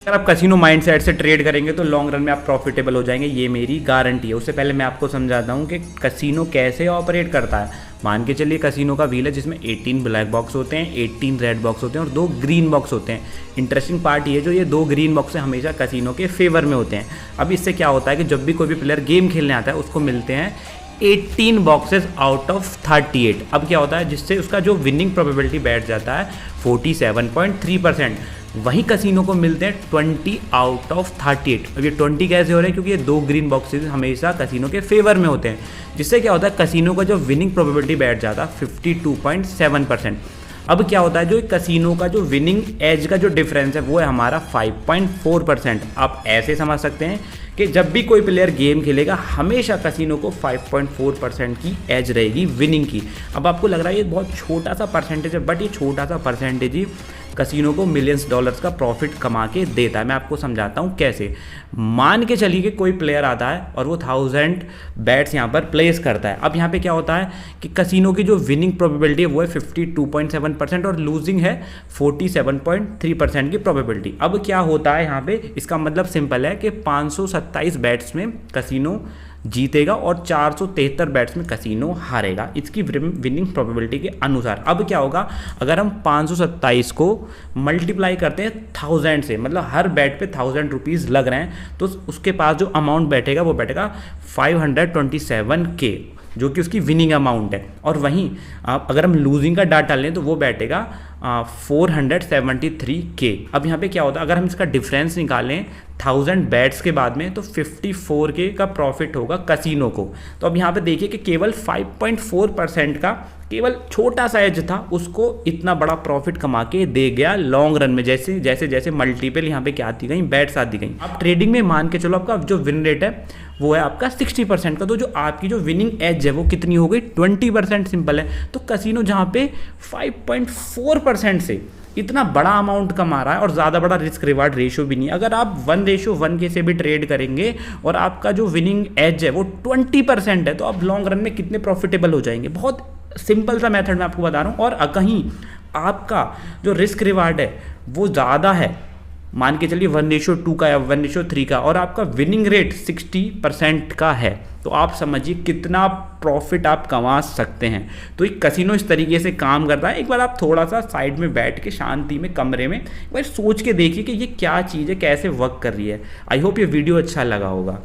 अगर आप casino mindset से ट्रेड करेंगे तो लॉन्ग रन में आप प्रॉफिटेबल हो जाएंगे, ये मेरी गारंटी है। उससे पहले मैं आपको समझाता हूँ कि कसिनो कैसे ऑपरेट करता है। मान के चलिए कसिनो का व्हील है जिसमें 18 ब्लैक बॉक्स होते हैं, 18 रेड बॉक्स होते हैं और 2 ग्रीन बॉक्स होते हैं। इंटरेस्टिंग पार्ट ये जो ये 2 ग्रीन बॉक्स हमेशा कसिनो के फेवर में होते हैं। अब इससे क्या होता है कि जब भी कोई भी प्लेयर गेम खेलने आता है उसको मिलते हैं 18 बॉक्सेस आउट ऑफ 38। अब क्या होता है जिससे उसका जो विनिंग प्रोबेबिलिटी बैठ जाता है 47.3%। वहीं कसिनो को मिलते हैं 20 आउट ऑफ 38। अब ये 20 कैसे हो रहे हैं, क्योंकि ये 2 ग्रीन बॉक्सेस हमेशा कसिनो के फेवर में होते हैं, जिससे क्या होता है कसिनो का जो विनिंग प्रोबेबिलिटी बैठ जाता है 52.7%। अब क्या होता है जो कसिनो का जो विनिंग एज का जो डिफरेंस है वो है हमारा 5.4%। आप ऐसे समझ सकते हैं कि जब भी कोई प्लेयर गेम खेलेगा हमेशा कसिनो को 5.4% की एज रहेगी विनिंग की। अब आपको लग रहा है ये बहुत छोटा सा परसेंटेज है, बट ये छोटा सा परसेंटेज ही कसिनो को मिलियंस डॉलर्स का प्रॉफिट कमा के देता है। मैं आपको समझाता हूँ कैसे। मान के चलिए कि कोई प्लेयर आता है और वो 1000 बैट्स यहाँ पर प्लेस करता है। अब यहाँ पे क्या होता है कि कसिनो की जो विनिंग प्रोबेबिलिटी है वो है 52.7% और लूजिंग है 47.3% की प्रोबेबिलिटी। अब क्या होता है यहाँ पे, इसका मतलब सिंपल है कि 527 बैट्स में कसिनो जीतेगा और 473 बैट्स में कसिनो हारेगा, इसकी विनिंग प्रोबेबिलिटी के अनुसार। अब क्या होगा, अगर हम 527 को मल्टीप्लाई करते हैं 1000 से, मतलब हर बैट पे 1000 रुपीज़ लग रहे हैं, तो उसके पास जो अमाउंट बैठेगा वो बैठेगा 527K, जो कि उसकी विनिंग अमाउंट है। और वहीं अगर हम लूजिंग का डाटा लें तो वो बैठेगा 473K। अब यहाँ पे क्या होता है, अगर हम इसका डिफरेंस निकालें 1000 बैट्स के बाद में तो 54K का प्रॉफिट होगा कसिनो को। तो अब यहाँ पे देखिए कि केवल 5.4% का केवल छोटा सा एज था, उसको इतना बड़ा प्रॉफिट कमा के दे गया लॉन्ग रन में। जैसे जैसे जैसे मल्टीपल यहाँ पे क्या आती गई, बैट्स आती गई। अब ट्रेडिंग में मान के चलो आपका जो विन रेट है वो है आपका 60% का, तो जो आपकी जो विनिंग एज है वो कितनी हो गई 20%। सिंपल है। तो कसिनो जहाँ पे 5.4% से इतना बड़ा अमाउंट कमा रहा है और ज़्यादा बड़ा रिस्क रिवार्ड रेशियो भी नहीं है। अगर आप 1:1 के से भी ट्रेड करेंगे और आपका जो विनिंग एज है वो 20% है, तो आप लॉन्ग रन में कितने प्रॉफिटेबल हो जाएंगे। बहुत सिंपल सा मेथड मैं आपको बता रहा हूँ। और कहीं आपका जो रिस्क रिवार्ड है वो ज़्यादा है, मान के चलिए 1:2 का या 1:3 का, और आपका विनिंग रेट 60% का है, तो आप समझिए कितना प्रॉफिट आप कमा सकते हैं। तो एक कसिनो इस तरीके से काम करता है। एक बार आप थोड़ा सा साइड में बैठ के शांति में कमरे में एक बार सोच के देखिए कि ये क्या चीज़ है, कैसे वर्क कर रही है। आई होप ये वीडियो अच्छा लगा होगा।